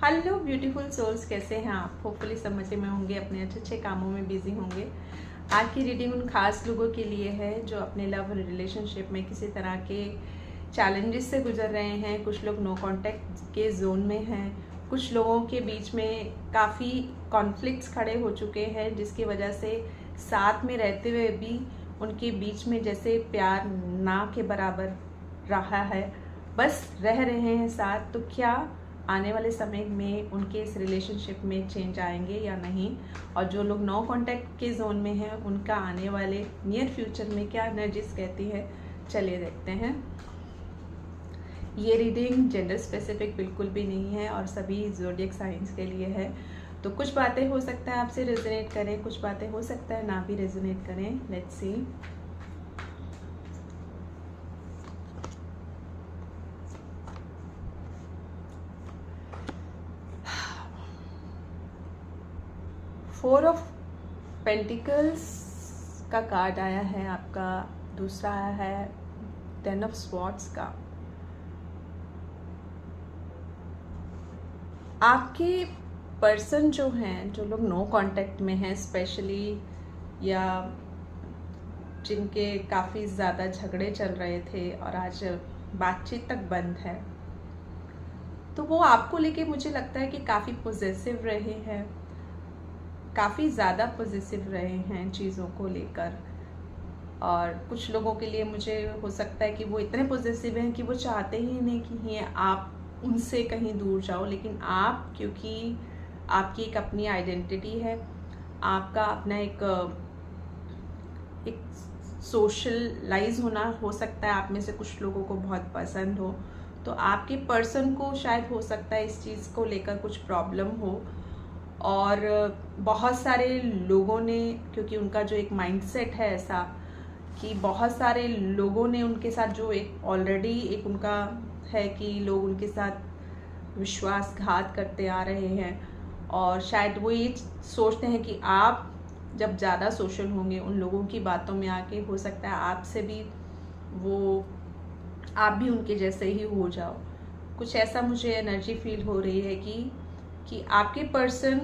Hello beautiful souls, कैसे हैं आप? होपफुली सब मजे में होंगे, अपने अच्छे अच्छे कामों में बिजी होंगे। आज की रीडिंग उन खास लोगों के लिए है जो अपने लव रिलेशनशिप में किसी तरह के चैलेंजेस से गुजर रहे हैं। कुछ लोग नो कांटेक्ट के जोन में हैं, कुछ लोगों के बीच में काफ़ी कॉन्फ्लिक्ट्स खड़े हो चुके हैं, जिसकी वजह से साथ में रहते हुए भी उनके बीच में जैसे प्यार ना के बराबर रहा है, बस रह रहे हैं साथ। तो क्या आने वाले समय में उनके इस रिलेशनशिप में चेंज आएंगे या नहीं? और जो लोग नो कांटेक्ट के जोन में हैं, उनका आने वाले नियर फ्यूचर में क्या एनर्जीज कहती है, चलिए देखते हैं। ये रीडिंग जेंडर स्पेसिफिक बिल्कुल भी नहीं है और सभी ज़ोडिएक साइंस के लिए है। तो कुछ बातें हो सकता है आपसे रेजोनेट करें, कुछ बातें हो सकता है ना भी रेजोनेट करें। Let's see. Four of pentacles का कार्ड आया है आपका, दूसरा आया है 10 ऑफ स्वॉर्ड्स का। आपके पर्सन जो हैं, जो लोग नो कांटेक्ट में हैं स्पेशली, या जिनके काफ़ी ज़्यादा झगड़े चल रहे थे और आज बातचीत तक बंद है, तो वो आपको लेके मुझे लगता है कि काफ़ी पॉजिटिव रहे हैं, काफ़ी ज़्यादा पॉजिटिव रहे हैं चीज़ों को लेकर। और कुछ लोगों के लिए मुझे हो सकता है कि वो इतने पॉजिटिव हैं कि वो चाहते ही नहीं कि आप उनसे कहीं दूर जाओ, लेकिन आप, क्योंकि आपकी एक अपनी आइडेंटिटी है, आपका अपना एक सोशलाइज होना हो सकता है, आप में से कुछ लोगों को बहुत पसंद हो, तो आपके पर्सन को शायद हो सकता है इस चीज़ को लेकर कुछ प्रॉब्लम हो। और बहुत सारे लोगों ने, क्योंकि उनका जो एक माइंडसेट है ऐसा कि बहुत सारे लोगों ने उनके साथ जो एक ऑलरेडी एक उनका है कि लोग उनके साथ विश्वासघात करते आ रहे हैं, और शायद वो ये सोचते हैं कि आप जब ज़्यादा सोशल होंगे, उन लोगों की बातों में आके हो सकता है आपसे भी आप भी उनके जैसे ही हो जाओ। कुछ ऐसा मुझे एनर्जी फील हो रही है कि आपके पर्सन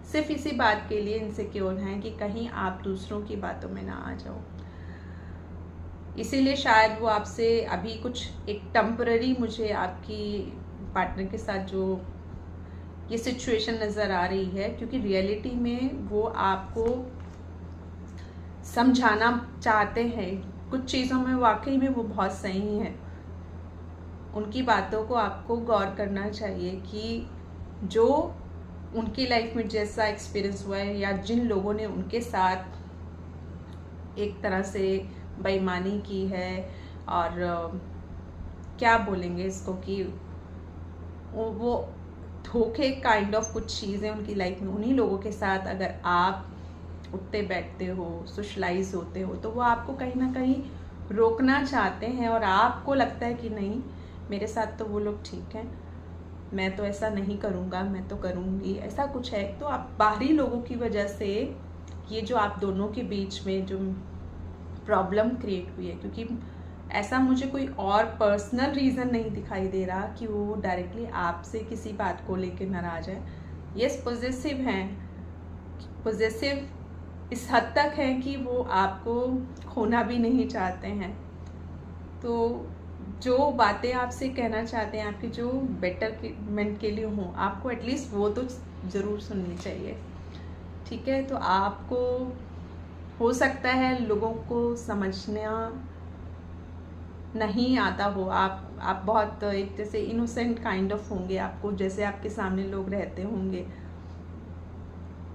सिर्फ इसी बात के लिए इनसिक्योर हैं कि कहीं आप दूसरों की बातों में ना आ जाओ। इसीलिए शायद वो आपसे अभी कुछ एक टेम्पररी, मुझे आपकी पार्टनर के साथ जो ये सिचुएशन नज़र आ रही है, क्योंकि रियलिटी में वो आपको समझाना चाहते हैं कुछ चीज़ों में, वाकई में वो बहुत सही है। उनकी बातों को आपको गौर करना चाहिए कि जो उनकी लाइफ में जैसा एक्सपीरियंस हुआ है, या जिन लोगों ने उनके साथ एक तरह से बेईमानी की है, और क्या बोलेंगे इसको, कि वो धोखे काइंड ऑफ कुछ चीज़ें उनकी लाइफ में, उन्हीं लोगों के साथ अगर आप उठते बैठते हो, सोशलाइज होते हो, तो वो आपको कहीं ना कहीं रोकना चाहते हैं, और आपको लगता है कि नहीं, मेरे साथ तो वो लोग ठीक हैं, मैं तो ऐसा नहीं करूँगा, मैं तो करूँगी, ऐसा कुछ है। तो आप बाहरी लोगों की वजह से ये जो आप दोनों के बीच में जो प्रॉब्लम क्रिएट हुई है, क्योंकि ऐसा मुझे कोई और पर्सनल रीज़न नहीं दिखाई दे रहा कि वो डायरेक्टली आपसे किसी बात को लेकर नाराज है। यस, पॉजिटिव हैं, पॉजिटिव इस हद तक है कि वो आपको खोना भी नहीं चाहते हैं। तो जो बातें आपसे कहना चाहते हैं, आपकी जो बेटरमेंट के लिए हों, आपको एटलीस्ट वो तो ज़रूर सुननी चाहिए, ठीक है? तो आपको हो सकता है लोगों को समझना नहीं आता हो, आप बहुत एक जैसे इनोसेंट काइंड ऑफ होंगे, आपको जैसे आपके सामने लोग रहते होंगे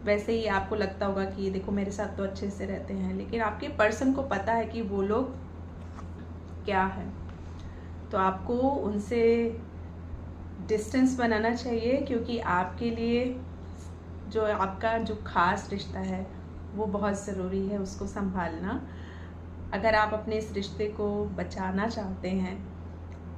वैसे ही आपको लगता होगा कि ये देखो मेरे साथ तो अच्छे से रहते हैं, लेकिन आपके पर्सन को पता है कि वो लोग क्या है। तो आपको उनसे डिस्टेंस बनाना चाहिए, क्योंकि आपके लिए जो आपका जो खास रिश्ता है वो बहुत ज़रूरी है, उसको संभालना। अगर आप अपने इस रिश्ते को बचाना चाहते हैं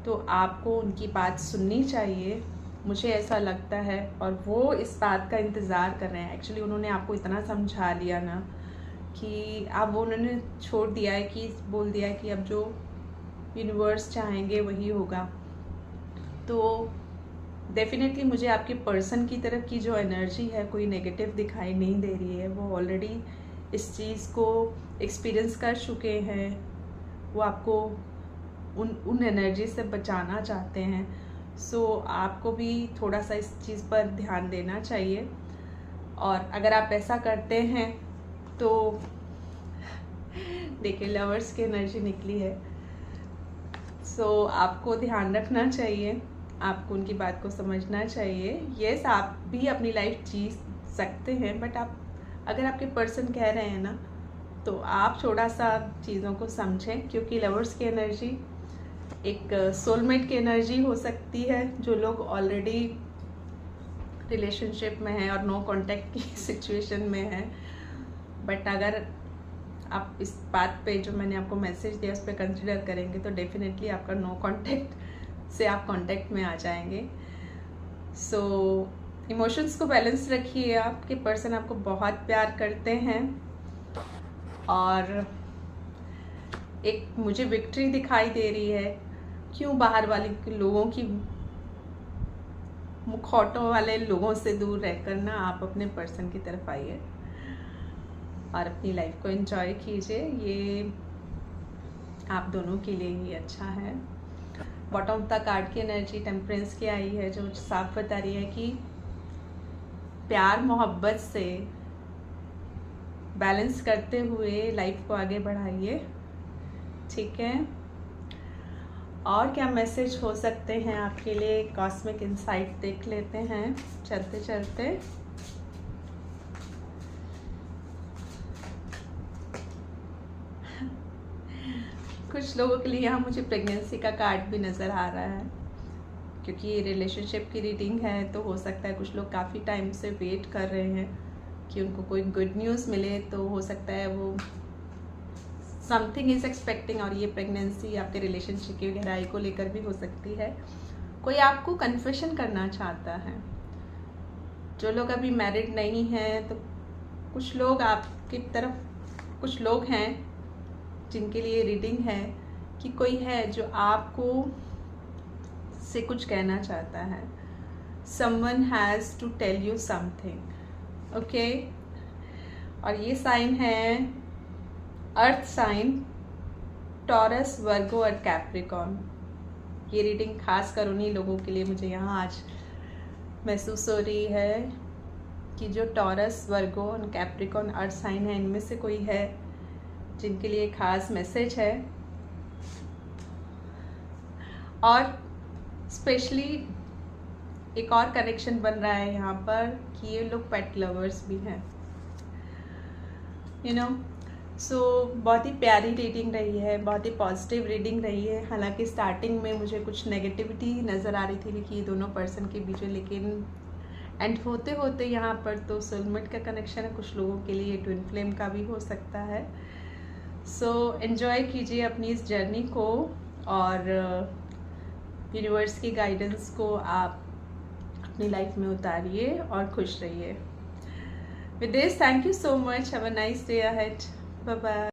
तो आपको उनकी बात सुननी चाहिए, मुझे ऐसा लगता है। और वो इस बात का इंतज़ार कर रहे हैं। एक्चुअली उन्होंने आपको इतना समझा लिया ना कि अब वो उन्होंने छोड़ दिया है, कि बोल दिया है कि अब जो यूनिवर्स चाहेंगे वही होगा। तो डेफिनेटली मुझे आपके पर्सन की तरफ की जो एनर्जी है कोई नेगेटिव दिखाई नहीं दे रही है। वो ऑलरेडी इस चीज़ को एक्सपीरियंस कर चुके हैं, वो आपको उन एनर्जी से बचाना चाहते हैं। सो आपको भी थोड़ा सा इस चीज़ पर ध्यान देना चाहिए, और अगर आप ऐसा करते हैं तो देखिए लवर्स की एनर्जी निकली है। सो आपको ध्यान रखना चाहिए, आपको उनकी बात को समझना चाहिए। यस, आप भी अपनी लाइफ जी सकते हैं, बट आप अगर आपके पर्सन कह रहे हैं ना, तो आप थोड़ा सा चीज़ों को समझें, क्योंकि लवर्स की एनर्जी एक सोलमेट की एनर्जी हो सकती है। जो लोग ऑलरेडी रिलेशनशिप में हैं और नो कांटेक्ट की सिचुएशन में है, बट अगर आप इस बात पे जो मैंने आपको मैसेज दिया उस पर कंसिडर करेंगे तो डेफिनेटली आपका नो कांटेक्ट से आप कांटेक्ट में आ जाएंगे। सो इमोशंस को बैलेंस रखिए। आपके पर्सन आपको बहुत प्यार करते हैं, और एक मुझे विक्ट्री दिखाई दे रही है। क्यों बाहर वाले लोगों की मुखौटों वाले लोगों से दूर रहकर ना आप अपने पर्सन की तरफ आइए और अपनी लाइफ को एंजॉय कीजिए। ये आप दोनों के लिए ही अच्छा है। बॉटम ऑफ द कार्ड की एनर्जी टेम्परेंस की आई है, जो साफ बता रही है कि प्यार मोहब्बत से बैलेंस करते हुए लाइफ को आगे बढ़ाइए, ठीक है। और क्या मैसेज हो सकते हैं आपके लिए, कॉस्मिक इंसाइट देख लेते हैं चलते चलते। कुछ लोगों के लिए यहाँ मुझे प्रेगनेंसी का कार्ड भी नज़र आ रहा है, क्योंकि ये रिलेशनशिप की रीडिंग है, तो हो सकता है कुछ लोग काफ़ी टाइम से वेट कर रहे हैं कि उनको कोई गुड न्यूज़ मिले। तो हो सकता है वो समथिंग इज़ एक्सपेक्टिंग, और ये प्रेगनेंसी आपके रिलेशनशिप की गहराई को लेकर भी हो सकती है। कोई आपको कन्फेशन करना चाहता है। जो लोग अभी मैरिड नहीं हैं, तो कुछ लोग आपकी तरफ, कुछ लोग हैं जिनके लिए रीडिंग है कि कोई है जो आपको से कुछ कहना चाहता है। someone has to tell you something, okay. और ये साइन है अर्थ साइन, टॉरस, वर्गो और कैप्रिकॉर्न। ये रीडिंग खास कर उन्हीं लोगों के लिए मुझे यहाँ आज महसूस हो रही है कि जो टॉरस, वर्गो और कैप्रिकॉर्न अर्थ साइन है, इनमें से कोई है जिनके लिए खास मैसेज है। और स्पेशली एक और कनेक्शन बन रहा है यहाँ पर कि ये लोग पेट लवर्स भी हैं, यू नो। सो बहुत ही प्यारी रीडिंग रही है, बहुत ही पॉजिटिव रीडिंग रही है। हालांकि स्टार्टिंग में मुझे कुछ नेगेटिविटी नज़र आ रही थी कि ये दोनों पर्सन के बीच में, लेकिन एंड होते होते यहाँ पर तो सोलमेट का कनेक्शन है। कुछ लोगों के लिए ट्विन फ्लेम का भी हो सकता है। सो एंजॉय कीजिए अपनी इस जर्नी को, और यूनिवर्स की गाइडेंस को आप अपनी लाइफ में उतारिए और खुश रहिए। With this, thank you so much, have a nice day ahead, bye bye.